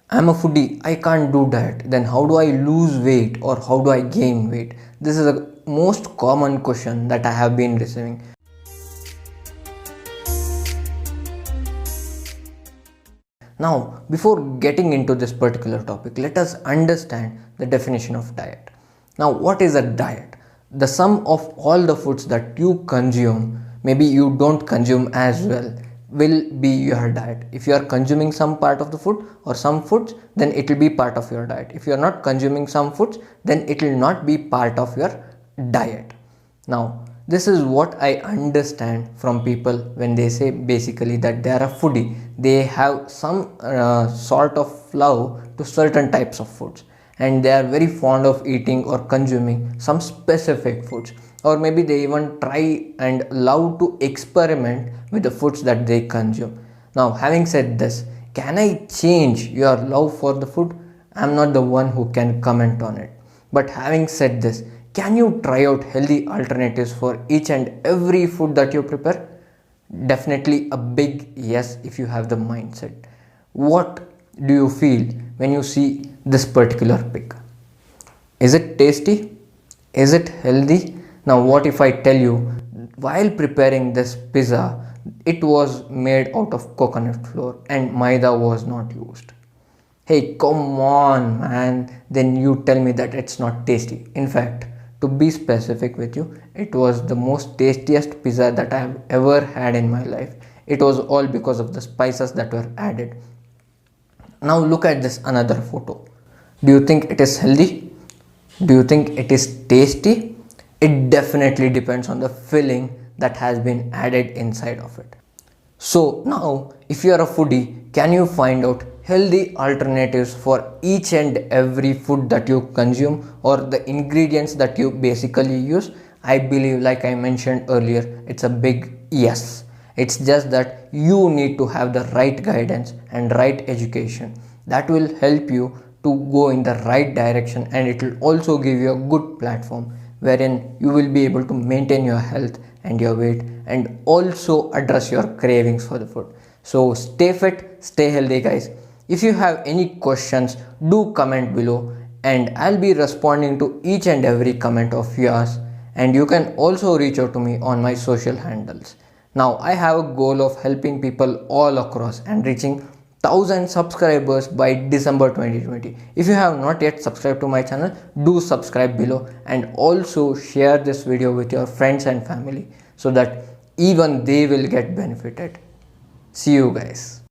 I'm a foodie, I can't do diet. Then how do I lose weight or how do I gain weight? This is the most common question that I have been receiving. Now, before getting into this particular topic, let us understand the definition of diet. Now, what is a diet? The sum of all the foods that you consume, maybe you don't consume as well, will be your diet. If you are consuming some part of the food or some foods, then it will be part of your diet. If you are not consuming some foods, then it will not be part of your diet. Now, this is what I understand from people when they say basically that they are a foodie. They have some sort of love to certain types of foods, and they are very fond of eating or consuming some specific foods, or maybe they even try and love to experiment with the foods that they consume. Now, having said this, can I change your love for the food? I'm not the one who can comment on it. But having said this, can you try out healthy alternatives for each and every food that you prepare? Definitely a big yes if you have the mindset. What do you feel when you see this particular pic? Is it tasty? Is it healthy? Now, what if I tell you, while preparing this pizza, it was made out of coconut flour and maida was not used? Hey, come on, man. Then you tell me that it's not tasty. In fact, to be specific with you, it was the most tastiest pizza that I have ever had in my life. It was all because of the spices that were added. Now look at this another photo. Do you think it is healthy? Do you think it is tasty? It definitely depends on the filling that has been added inside of it. So now, if you are a foodie, can you find out healthy alternatives for each and every food that you consume or the ingredients that you basically use? I believe, like I mentioned earlier, it's a big yes. It's just that you need to have the right guidance and right education that will help you to go in the right direction, and it will also give you a good platform wherein you will be able to maintain your health and your weight and also address your cravings for the food. So stay fit, stay healthy, guys. If you have any questions, do comment below and I'll be responding to each and every comment of yours, and you can also reach out to me on my social handles. Now, I have a goal of helping people all across and reaching 1000 subscribers by December 2020. If you have not yet subscribed to my channel, do subscribe below and also share this video with your friends and family so that even they will get benefited. See you guys.